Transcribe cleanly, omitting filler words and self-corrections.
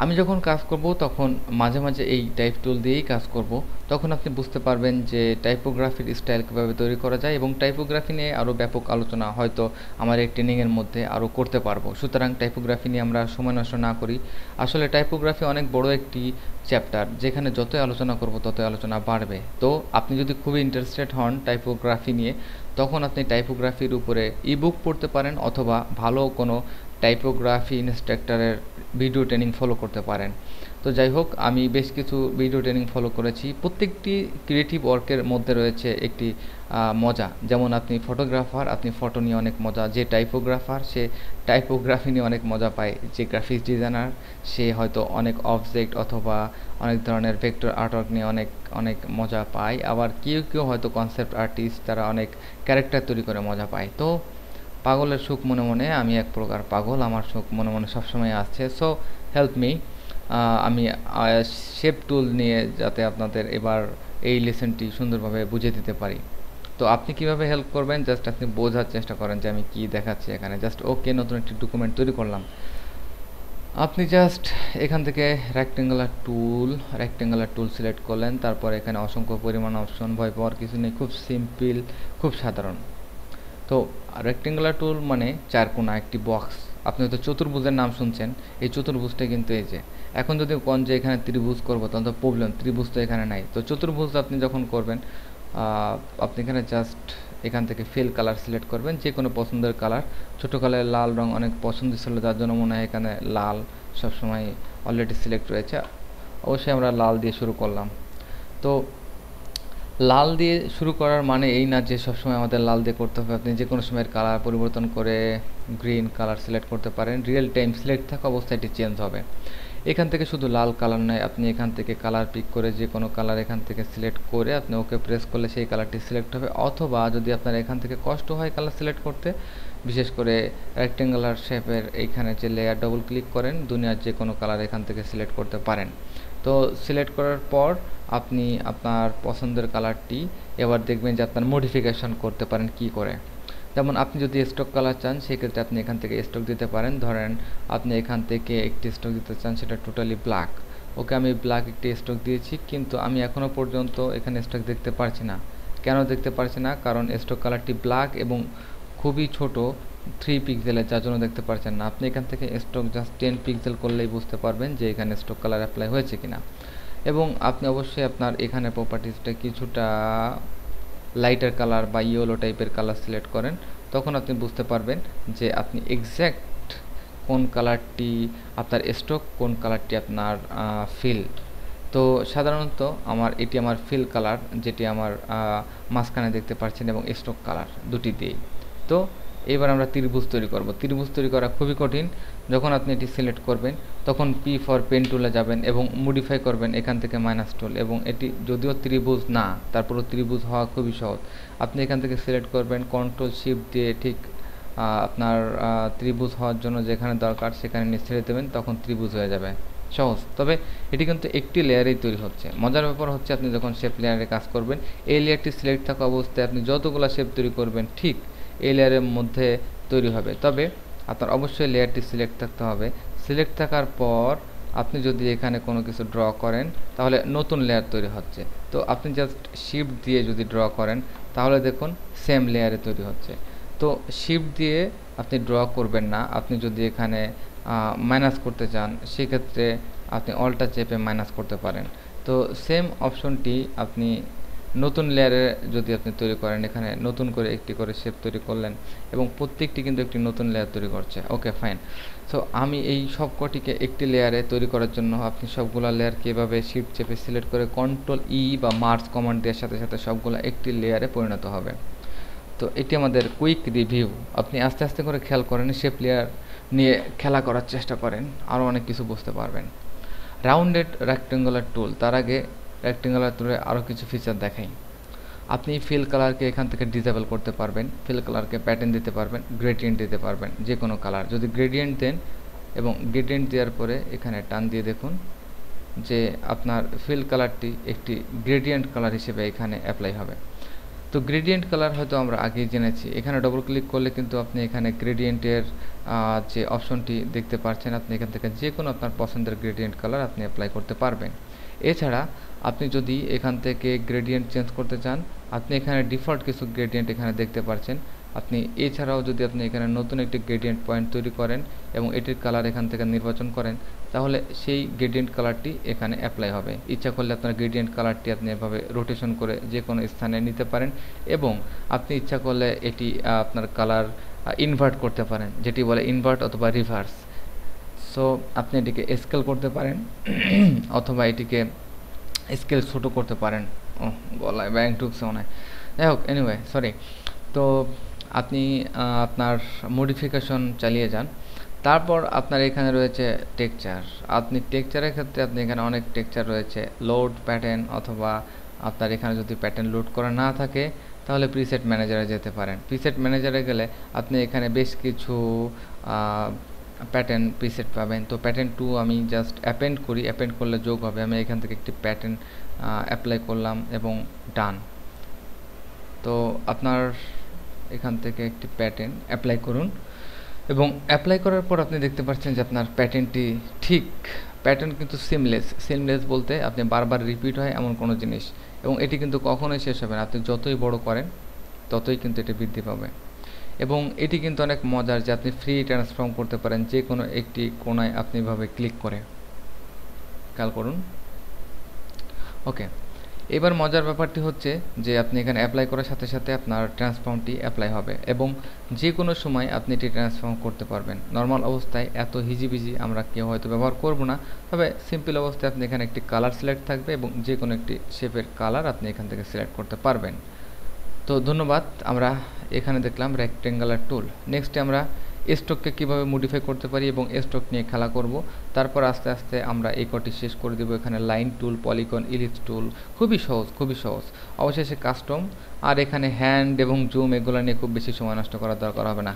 আমি যখন কাজ করব তখন মাঝে মাঝে এই টাইপ টুল দিয়েই কাজ করব। তখন আপনি বুঝতে পারবেন যে টাইপোগ্রাফির স্টাইল কীভাবে তৈরি করা যায়, এবং টাইপোগ্রাফি নিয়ে আরও ব্যাপক আলোচনা হয়তো আমার এই ট্রেনিংয়ের মধ্যে আরও করতে পারবো। সুতরাং টাইপোগ্রাফি নিয়ে আমরা সময় নষ্ট না করি। আসলে টাইপোগ্রাফি অনেক বড় একটি চ্যাপ্টার, যেখানে যতই আলোচনা করব ততই আলোচনা বাড়বে। তো আপনি যদি খুবই ইন্টারেস্টেড হন টাইপোগ্রাফি নিয়ে, তখন আপনি টাইপোগ্রাফির উপরে ইবুক পড়তে পারেন, অথবা ভালো কোনো টাইপোগ্রাফি ইনস্ট্রাক্টরের ভিডিও ট্রেনিং ফলো করতে পারেন। তো যাই হোক, আমি বেশ কিছু ভিডিও ট্রেনিং ফলো করেছি। প্রত্যেকটি ক্রিয়েটিভ ওয়ার্কের মধ্যে রয়েছে একটি মজা। যেমন আপনি ফটোগ্রাফার, আপনি ফটো নিয়ে অনেক মজা; যে টাইপোগ্রাফার সে টাইপোগ্রাফি নিয়ে অনেক মজা পায়; যে গ্রাফিক্স ডিজাইনার সে হয়তো অনেক অবজেক্ট অথবা অনেক ধরনের ভেক্টর আর্টওয়ার্ক নিয়ে অনেক অনেক মজা পায়। আবার কেউ কেউ হয়তো কনসেপ্ট আর্টিস্ট, তারা অনেক ক্যারেক্টার তৈরি করে মজা পায়। তো পাগলের সুখ মনে মনে, আমি এক প্রকার পাগল, আমার সুখ মনে মনে সবসময় আসছে। So help me. আমি শেপ টুল নিয়ে যাতে আপনাদের এবার এই লেসনটি সুন্দরভাবে বুঝিয়ে দিতে পারি। তো আপনি কিভাবে হেল্প করবেন, জাস্ট আপনি বোঝার চেষ্টা করেন যে আমি কি দেখাচ্ছি এখানে। জাস্ট ওকে, নতুন একটি ডকুমেন্ট তৈরি করলাম। আপনি জাস্ট এখান থেকে রেক্টেঙ্গুলার টুল সিলেক্ট করলেন। তারপর এখানে অসংখ্য পরিমাণ অপশন, ভয় পাওয়ার কিছু নেই, খুব সিম্পল, খুব সাধারণ। তো রেক্টেঙ্গুলার টুল মানে চারকোনা একটি বক্স। আপনি হয়তো চতুর্ভুজের নাম শুনছেন, এই চতুর্ভুজটা কিন্তু এই যে। এখন যদি কোন যে এখানে ত্রিভুজ করবো, তাহলে তো প্রবলেম, ত্রিভুজ তো এখানে নাই। তো চতুর্ভুজ আপনি যখন করবেন, আপনি এখানে জাস্ট এখান থেকে ফিল কালার সিলেক্ট করবেন, যে কোনো পছন্দের কালার। ছোটো কালার লাল রং অনেক পছন্দ ছিল, যার জন্য মনে হয় এখানে লাল সবসময় অলরেডি সিলেক্ট রয়েছে। অবশ্যই আমরা লাল দিয়ে শুরু করলাম। তো লাল দিয়ে শুরু করার মানে এই না যে সবসময় আমাদের লাল দিয়ে করতে হবে। আপনি যে কোনো সময়ের কালার পরিবর্তন করে গ্রিন কালার সিলেক্ট করতে পারেন। রিয়েল টাইম সিলেক্ট থাকা অবস্থায় এটি চেঞ্জ হবে। এখান থেকে শুধু লাল কালার নয়, আপনি এখান থেকে কালার পিক করে যে কোনো কালার এখান থেকে সিলেক্ট করে আপনি ওকে প্রেস করলে সেই কালারটি সিলেক্ট হবে। অথবা যদি আপনার এখান থেকে কষ্ট হয় কালার সিলেক্ট করতে, বিশেষ করে রেক্টেঙ্গুলার শেপের এইখানে যে লেয়ার ডবল ক্লিক করেন, দুনিয়ার যে কোনো কালার এখান থেকে সিলেক্ট করতে পারেন। তো সিলেক্ট করার পর আপনি আপনার পছন্দের কালারটি এবার দেখবেন যে আপনার মডিফিকেশন করতে পারেন কি করে। যেমন আপনি যদি স্টক কালার চান, সেক্ষেত্রে আপনি এখান থেকে স্টক দিতে পারেন। ধরেন আপনি এখান থেকে একটি স্টক দিতে চান, সেটা টোটালি ব্ল্যাক। ওকে, আমি ব্ল্যাক একটি স্টক দিয়েছি, কিন্তু আমি এখনও পর্যন্ত এখানে স্টক দেখতে পারছি না। কেন দেখতে পারছি না? কারণ স্টক কালারটি ব্ল্যাক এবং খুবই ছোট, 3 পিক্সেলের, যার জন্য দেখতে পারছেন না। আপনি এখান থেকে স্টক জাস্ট 10 পিক্সেল করলেই বুঝতে পারবেন যে এখানে স্টক কালার অ্যাপ্লাই হয়েছে কিনা। এবং আপনি অবশ্যই আপনার এখানে প্রপার্টিসটা কিছুটা লাইটার কালার বা ইয়েলো টাইপের কালার সিলেক্ট করেন, তখন আপনি বুঝতে পারবেন যে আপনি এক্স্যাক্ট কোন কালারটি আপনার স্টক, কোন কালারটি আপনার ফিল। তো সাধারণত এটি আমার ফিল কালার, যেটি আমার মাঝখানে দেখতে পাচ্ছেন, এবং স্টক কালার দুটি দিয়েই। তো এবার আমরা ত্রিভুজ তৈরি করব। ত্রিভুজ তৈরি করা খুবই কঠিন। যখন আপনি এটি সিলেক্ট করবেন, তখন পি ফর পেন টুলে যাবেন এবং মডিফাই করবেন এখান থেকে মাইনাস টুল। এবং এটি যদিও ত্রিভুজ না, তারপরও ত্রিভুজ হওয়া খুবই সহজ। আপনি এখান থেকে সিলেক্ট করবেন, কন্ট্রোল শিফট দিয়ে ঠিক আপনার ত্রিভুজ হওয়ার জন্য যেখানে দরকার সেখানে নিয়ে ছেড়ে দেবেন, তখন ত্রিভুজ হয়ে যাবে। সহজ। তবে এটি কিন্তু একটি লেয়ারেই তৈরি হচ্ছে। মজার ব্যাপার হচ্ছে, আপনি যখন শেপ লেয়ারে কাজ করবেন, এই লেয়ারটি সিলেক্ট থাকা অবস্থায় আপনি যতগুলো শেপ তৈরি করবেন, ঠিক এই লেয়ারের মধ্যে তৈরি হবে। তবে আপনার অবশ্যই লেয়ারটি সিলেক্ট থাকতে হবে। সিলেক্ট থাকার পর আপনি যদি এখানে কোনো কিছু ড্র করেন, তাহলে নতুন লেয়ার তৈরি হচ্ছে। তো আপনি জাস্ট শিফট দিয়ে যদি ড্র করেন, তাহলে দেখুন সেম লেয়ারে তৈরি হচ্ছে। তো শিফট দিয়ে আপনি ড্র করবেন না। আপনি যদি এখানে মাইনাস করতে চান, সেক্ষেত্রে আপনি অল্টা চেপে মাইনাস করতে পারেন। তো সেম অপশনটি আপনি নতুন লেয়ারে যদি আপনি তৈরি করেন, এখানে নতুন করে একটি করে শেপ তৈরি করলেন, এবং প্রত্যেকটি কিন্তু একটি নতুন লেয়ার তৈরি করছে। ওকে, ফাইন। সো আমি এই সবকটিকে একটি লেয়ারে তৈরি করার জন্য আপনি সবগুলো লেয়ারকে এভাবে শিফট চেপে সিলেক্ট করে কন্ট্রোল ই বা মার্জ কমান্ড দেওয়ার সাথে সাথে সবগুলো একটি লেয়ারে পরিণত হবে। তো এটি আমাদের কুইক রিভিউ। আপনি আস্তে আস্তে করে খেয়াল করেন, শেপ লেয়ার নিয়ে খেলা করার চেষ্টা করেন, আরও অনেক কিছু বুঝতে পারবেন। রাউন্ডেড রেক্টেঙ্গুলার টুল। তার আগে রেক্টেঙ্গুলার টুলে আরও কিছু ফিচার দেখাই। আপনি ফিল কালারকে এখান থেকে ডিসেবল করতে পারবেন, ফিল কালারকে প্যাটার্ন দিতে পারবেন, গ্রেডিয়েন্ট দিতে পারবেন, যে কোনো কালার। যদি গ্রেডিয়েন্ট দেন এবং গ্রেডিয়েন্ট দেওয়ার পরে এখানে টান দিয়ে দেখুন যে আপনার ফিল কালারটি একটি গ্রেডিয়েন্ট কালার হিসেবে এখানে অ্যাপ্লাই হবে। তো গ্রেডিয়েন্ট কালার হয়তো আমরা আগেই জেনেছি। এখানে ডবল ক্লিক করলে কিন্তু আপনি এখানে গ্রেডিয়েন্টের যে অপশনটি দেখতে পাচ্ছেন, আপনি এখান থেকে যে কোনো আপনার পছন্দের গ্রেডিয়েন্ট কালার আপনি অ্যাপ্লাই করতে পারবেন। এছাড়া আপনি যদি এখান থেকে গ্রেডিয়েন্ট চেঞ্জ করতে চান, আপনি এখানে ডিফল্ট কিছু গ্রেডিয়েন্ট এখানে দেখতে পাচ্ছেন। আপনি এছাড়াও যদি আপনি এখানে নতুন একটি গ্রেডিয়েন্ট পয়েন্ট তৈরি করেন এবং এটির কালার এখান থেকে নির্বাচন করেন, তাহলে সেই গ্রেডিয়েন্ট কালারটি এখানে অ্যাপ্লাই হবে। ইচ্ছা করলে আপনার গ্রেডিয়েন্ট কালারটি আপনি এভাবে রোটেশন করে যে কোনো স্থানে নিতে পারেন এবং আপনি ইচ্ছা করলে এটি আপনার কালার ইনভার্ট করতে পারেন, যেটি বলে ইনভার্ট অথবা রিভার্স। সো আপনি এটিকে স্কেল করতে পারেন অথবা এটিকে স্কেল ছোটো করতে পারেন। ও গলায় ব্যাং ঢুকছে মনে হয়। যাই হোক, এনিওয়ে সরি। তো আপনি আপনার মডিফিকেশন চালিয়ে যান। তারপর আপনার এখানে রয়েছে টেক্সচার। আপনি টেক্সচারের ক্ষেত্রে আপনি এখানে অনেক টেক্সচার রয়েছে, লোড প্যাটার্ন, অথবা আপনার এখানে যদি প্যাটার্ন লোড করা না থাকে তাহলে প্রিসেট ম্যানেজারে যেতে পারেন। প্রিসেট ম্যানেজারে গেলে আপনি এখানে বেশ কিছু প্যাটার্ন প্রিসেট পাবেন। তো প্যাটার্ন 2 আমি জাস্ট অ্যাপেন্ড করি, অ্যাপেন্ড করলে যোগ হবে। আমি এখান থেকে একটি প্যাটার্ন অ্যাপ্লাই করলাম এবং ডান। তো আপনার এখান থেকে একটি প্যাটার্ন অ্যাপ্লাই করুন এবং অ্যাপ্লাই করার পর আপনি দেখতে পাচ্ছেন যে আপনার প্যাটার্নটি ঠিক, প্যাটার্ন কিন্তু সিমলেস বলতে আপনি বারবার রিপিট হয় এমন কোনো জিনিস, এবং এটি কিন্তু কখনোই শেষ হবে না। আপনি যতই বড় করেন ততই কিন্তু এটি বৃদ্ধি পাবে এবং এটি কিন্তু অনেক মজার যে আপনি ফ্রি ট্রান্সফর্ম করতে পারেন যে কোনো একটি কোণায় আপনি এভাবে ক্লিক করে। খেয়াল করুন। ওকে, এবার মজার ব্যাপারটি হচ্ছে যে আপনি এখানে অ্যাপ্লাই করার সাথে সাথে আপনার ট্রান্সফর্মটি অ্যাপ্লাই হবে এবং যে কোনো সময় আপনি এটি ট্রান্সফর্ম করতে পারবেন। নর্মাল অবস্থায় এত হিজিবিজি আমরা কেউ হয়তো ব্যবহার করব না, তবে সিম্পল অবস্থায় আপনি এখানে একটি কালার সিলেক্ট থাকবে এবং যে কোনো একটি শেপের কালার আপনি এখান থেকে সিলেক্ট করতে পারবেন। তো ধন্যবাদ। আমরা এখানে দেখলাম রেক্টেঙ্গুলার টুল। নেক্সটে আমরা স্ট্রোককে কীভাবে মডিফাই করতে পারি এবং স্ট্রোক নিয়ে খেলা করব। তারপর আস্তে আস্তে আমরা এই কটি শেষ করে দেবো। এখানে লাইন টুল, পলিগন, ইলিপস টুল, খুবই সহজ। অবশেষে কাস্টম, আর এখানে হ্যান্ড এবং জুম, এগুলো নিয়ে খুব বেশি সময় নষ্ট করার দরকার হবে না।